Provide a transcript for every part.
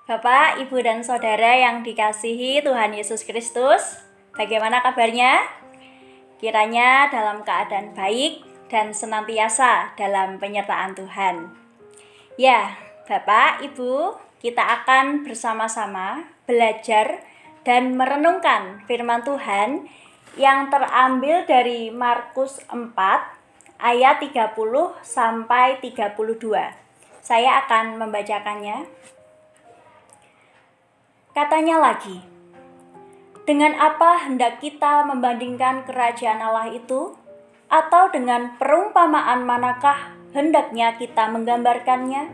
Bapak, Ibu, dan Saudara yang dikasihi Tuhan Yesus Kristus, bagaimana kabarnya? Kiranya dalam keadaan baik dan senantiasa dalam penyertaan Tuhan. Ya, Bapak, Ibu, kita akan bersama-sama belajar dan merenungkan firman Tuhan yang terambil dari Markus 4 ayat 30 sampai 32. Saya akan membacakannya. Katanya lagi, dengan apa hendak kita membandingkan kerajaan Allah itu? Atau dengan perumpamaan manakah hendaknya kita menggambarkannya?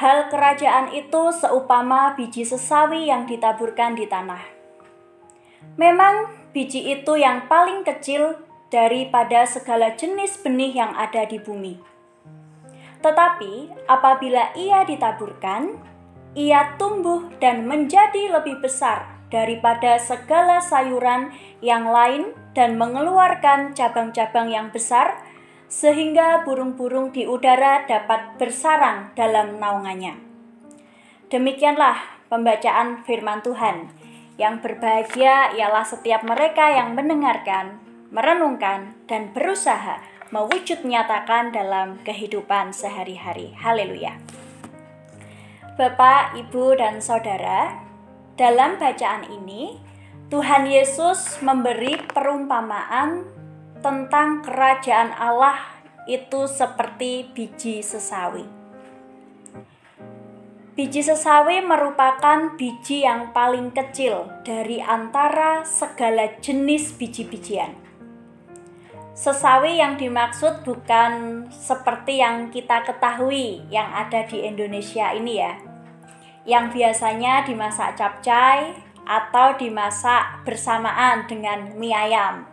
Hal kerajaan itu seumpama biji sesawi yang ditaburkan di tanah. Memang biji itu yang paling kecil daripada segala jenis benih yang ada di bumi. Tetapi apabila ia ditaburkan, ia tumbuh dan menjadi lebih besar daripada segala sayuran yang lain dan mengeluarkan cabang-cabang yang besar, sehingga burung-burung di udara dapat bersarang dalam naungannya. Demikianlah pembacaan firman Tuhan. Yang berbahagia ialah setiap mereka yang mendengarkan, merenungkan, dan berusaha mewujud nyatakan dalam kehidupan sehari-hari. Haleluya. Bapak, Ibu, dan Saudara, dalam bacaan ini Tuhan Yesus memberi perumpamaan tentang kerajaan Allah itu seperti biji sesawi. Biji sesawi merupakan biji yang paling kecil dari antara segala jenis biji-bijian. Sesawi yang dimaksud bukan seperti yang kita ketahui yang ada di Indonesia ini ya, yang biasanya dimasak capcay atau dimasak bersamaan dengan mie ayam.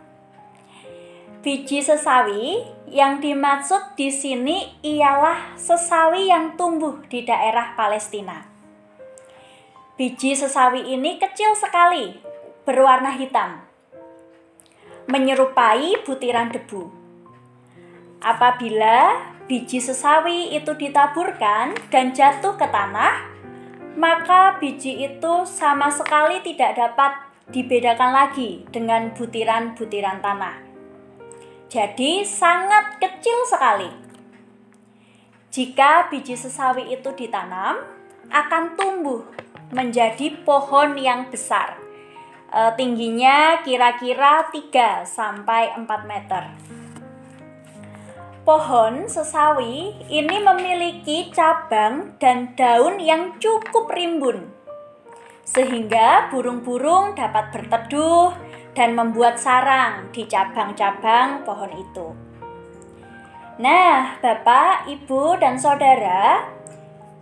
Biji sesawi yang dimaksud di sini ialah sesawi yang tumbuh di daerah Palestina. Biji sesawi ini kecil sekali, berwarna hitam, menyerupai butiran debu. Apabila biji sesawi itu ditaburkan dan jatuh ke tanah, maka biji itu sama sekali tidak dapat dibedakan lagi dengan butiran-butiran tanah. Jadi sangat kecil sekali. Jika biji sesawi itu ditanam, akan tumbuh menjadi pohon yang besar. Tingginya kira-kira 3-4 meter. Pohon sesawi ini memiliki cabang dan daun yang cukup rimbun, sehingga burung-burung dapat berteduh dan membuat sarang di cabang-cabang pohon itu. Nah, Bapak, Ibu, dan Saudara,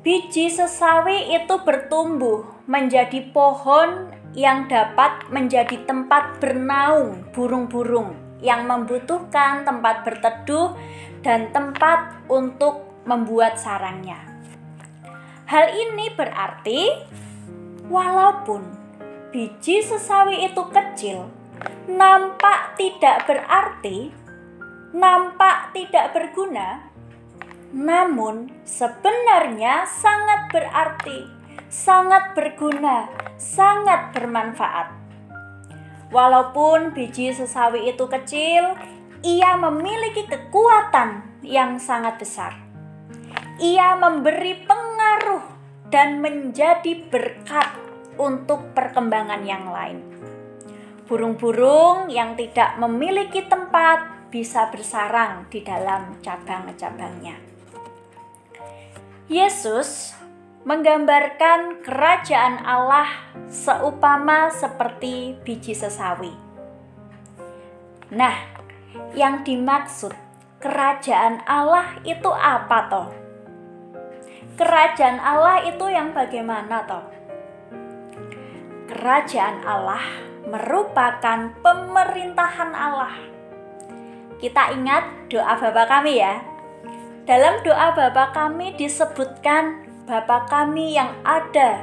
biji sesawi itu bertumbuh menjadi pohon yang dapat menjadi tempat bernaung burung-burung yang membutuhkan tempat berteduh dan tempat untuk membuat sarangnya. Hal ini berarti walaupun biji sesawi itu kecil, nampak tidak berarti, nampak tidak berguna, namun sebenarnya sangat berarti, sangat berguna, sangat bermanfaat. Walaupun biji sesawi itu kecil, ia memiliki kekuatan yang sangat besar. Ia memberi pengaruh dan menjadi berkat untuk perkembangan yang lain. Burung-burung yang tidak memiliki tempat bisa bersarang di dalam cabang-cabangnya. Yesus menggambarkan kerajaan Allah seumpama seperti biji sesawi. Nah, yang dimaksud kerajaan Allah itu apa toh? Kerajaan Allah itu yang bagaimana toh? Kerajaan Allah merupakan pemerintahan Allah. Kita ingat doa Bapa kami ya. Dalam doa Bapa kami disebutkan, Bapa kami yang ada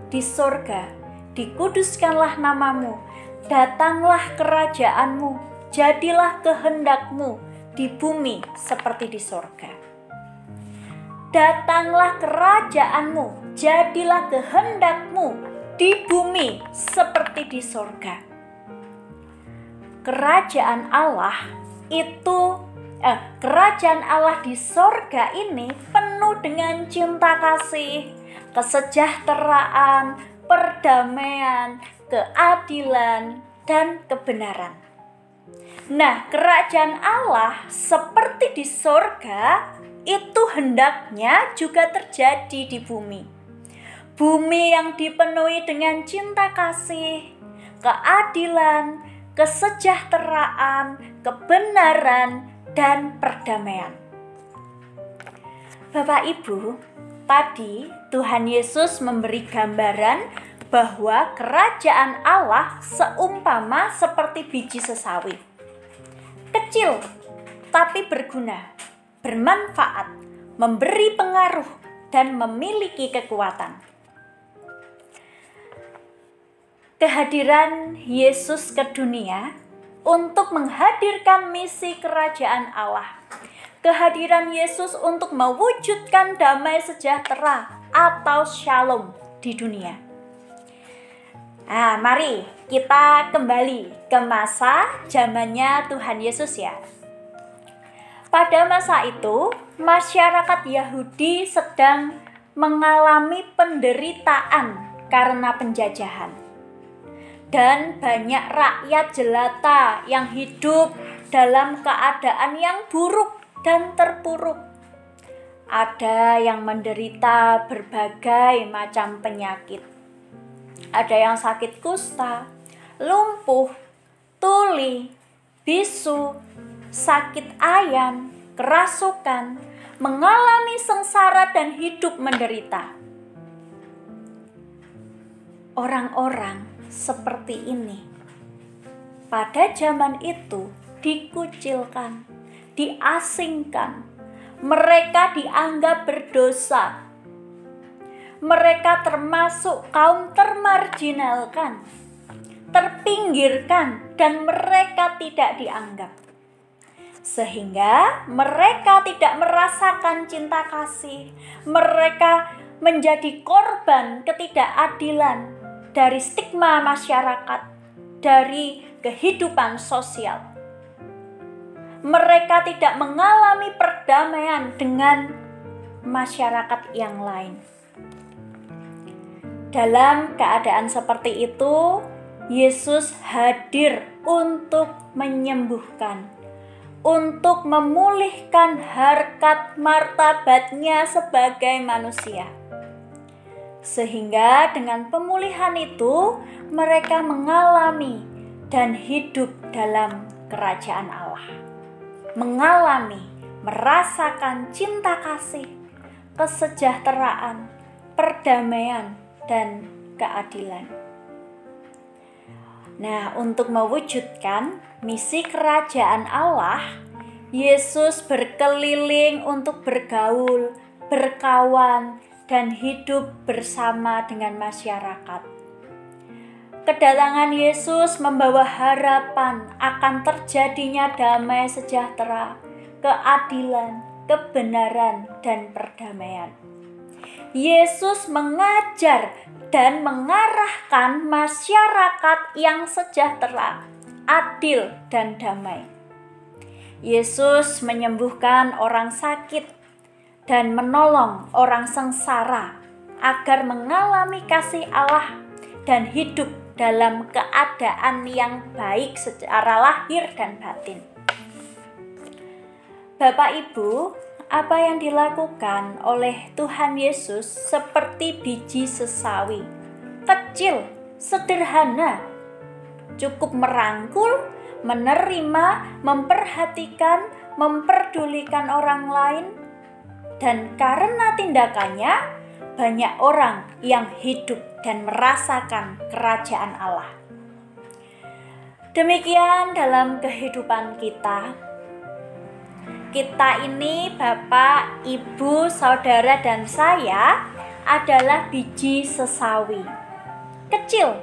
di sorga, dikuduskanlah namamu, datanglah kerajaanmu, jadilah kehendakmu di bumi seperti di sorga. Datanglah kerajaanmu, jadilah kehendak-Mu di bumi seperti di sorga. Kerajaan Allah di sorga ini penuh dengan cinta kasih, kesejahteraan, perdamaian, keadilan, dan kebenaran. Nah, kerajaan Allah seperti di sorga itu hendaknya juga terjadi di bumi. Bumi yang dipenuhi dengan cinta kasih, keadilan, kesejahteraan, kebenaran, dan perdamaian. Bapak Ibu, tadi Tuhan Yesus memberi gambaran bahwa kerajaan Allah seumpama seperti biji sesawi. Kecil tapi berguna, bermanfaat, memberi pengaruh, dan memiliki kekuatan. Kehadiran Yesus ke dunia untuk menghadirkan misi kerajaan Allah. Kehadiran Yesus untuk mewujudkan damai sejahtera atau shalom di dunia. Nah, mari kita kembali ke masa zamannya Tuhan Yesus ya. Pada masa itu, masyarakat Yahudi sedang mengalami penderitaan karena penjajahan. Dan banyak rakyat jelata yang hidup dalam keadaan yang buruk dan terpuruk. Ada yang menderita berbagai macam penyakit. Ada yang sakit kusta, lumpuh, tuli, bisu, sakit ayam, kerasukan, mengalami sengsara dan hidup menderita. Orang-orang seperti ini pada zaman itu dikucilkan, diasingkan. Mereka dianggap berdosa. Mereka termasuk kaum termarginalkan, terpinggirkan, dan mereka tidak dianggap. Sehingga mereka tidak merasakan cinta kasih. Mereka menjadi korban ketidakadilan dari stigma masyarakat, dari kehidupan sosial. Mereka tidak mengalami perdamaian dengan masyarakat yang lain. Dalam keadaan seperti itu, Yesus hadir untuk menyembuhkan, untuk memulihkan harkat martabatnya sebagai manusia. Sehingga dengan pemulihan itu, mereka mengalami dan hidup dalam kerajaan Allah. Mengalami, merasakan cinta kasih, kesejahteraan, perdamaian, dan keadilan. Nah, untuk mewujudkan misi kerajaan Allah, Yesus berkeliling untuk bergaul, berkawan, dan hidup bersama dengan masyarakat. Kedatangan Yesus membawa harapan akan terjadinya damai sejahtera, keadilan, kebenaran, dan perdamaian. Yesus mengajar dan mengarahkan masyarakat yang sejahtera, adil, dan damai. Yesus menyembuhkan orang sakit dan menolong orang sengsara agar mengalami kasih Allah dan hidup dalam keadaan yang baik secara lahir dan batin. Bapak Ibu, apa yang dilakukan oleh Tuhan Yesus seperti biji sesawi, kecil, sederhana, cukup merangkul, menerima, memperhatikan, memperdulikan orang lain, dan karena tindakannya banyak orang yang hidup dan merasakan kerajaan Allah. Demikian dalam kehidupan kita. Kita ini, Bapak, Ibu, Saudara, dan saya adalah biji sesawi. Kecil.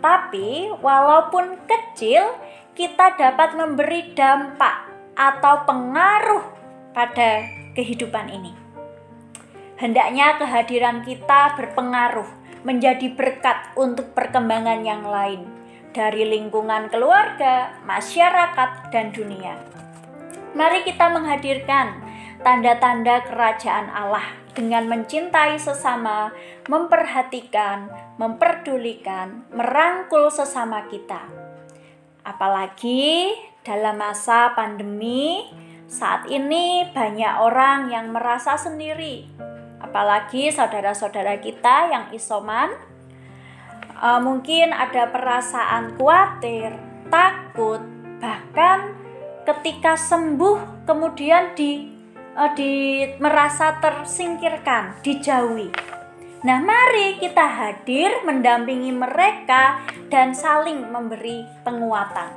Tapi walaupun kecil, kita dapat memberi dampak atau pengaruh pada kehidupan ini. Hendaknya kehadiran kita berpengaruh, menjadi berkat untuk perkembangan yang lain dari lingkungan keluarga, masyarakat, dan dunia. Mari kita menghadirkan tanda-tanda kerajaan Allah dengan mencintai sesama, memperhatikan, memperdulikan, merangkul sesama kita. Apalagi dalam masa pandemi, saat ini banyak orang yang merasa sendiri. Apalagi saudara-saudara kita yang isoman, mungkin ada perasaan khawatir, takut, bahkan ketika sembuh kemudian merasa tersingkirkan, dijauhi. Nah, mari kita hadir mendampingi mereka dan saling memberi penguatan.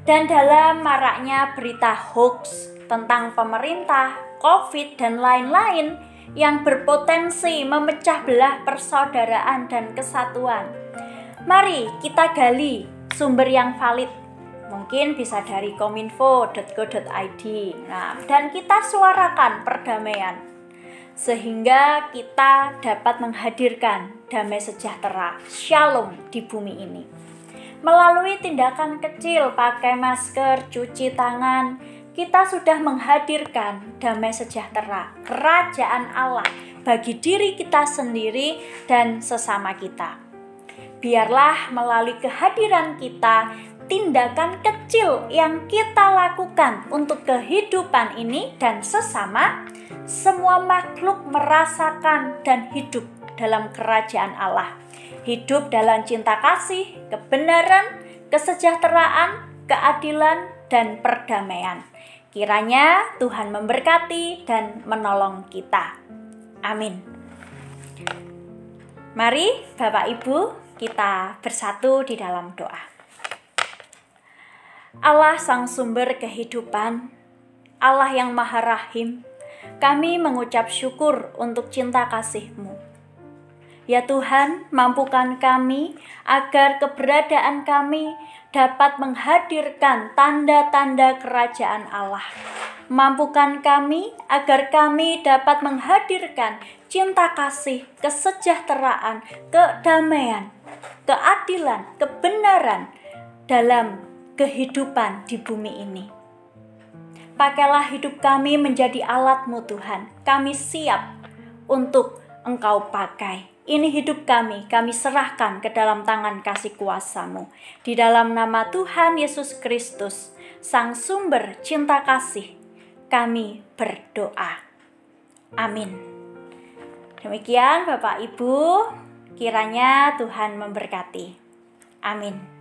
Dan dalam maraknya berita hoax tentang pemerintah, COVID, dan lain-lain yang berpotensi memecah belah persaudaraan dan kesatuan, mari kita gali sumber yang valid. Mungkin bisa dari kominfo.go.id. Nah, dan kita suarakan perdamaian sehingga kita dapat menghadirkan damai sejahtera, shalom di bumi ini. Melalui tindakan kecil, pakai masker, cuci tangan, kita sudah menghadirkan damai sejahtera, kerajaan Allah bagi diri kita sendiri dan sesama kita. Biarlah melalui kehadiran kita, tindakan kecil yang kita lakukan untuk kehidupan ini dan sesama, semua makhluk merasakan dan hidup dalam kerajaan Allah. Hidup dalam cinta kasih, kebenaran, kesejahteraan, keadilan, dan perdamaian. Kiranya Tuhan memberkati dan menolong kita. Amin. Mari Bapak Ibu kita bersatu di dalam doa. Allah Sang Sumber Kehidupan, Allah yang Maha Rahim, kami mengucap syukur untuk cinta kasih-Mu. Ya Tuhan, mampukan kami agar keberadaan kami dapat menghadirkan tanda-tanda kerajaan Allah. Mampukan kami agar kami dapat menghadirkan cinta kasih, kesejahteraan, kedamaian, keadilan, kebenaran dalam kehidupan di bumi ini. Pakailah hidup kami menjadi alat-Mu Tuhan. Kami siap untuk Engkau pakai. Ini hidup kami serahkan ke dalam tangan kasih kuasa-Mu. Di dalam nama Tuhan Yesus Kristus, Sang Sumber cinta kasih, kami berdoa. Amin. Demikian Bapak Ibu, kiranya Tuhan memberkati. Amin.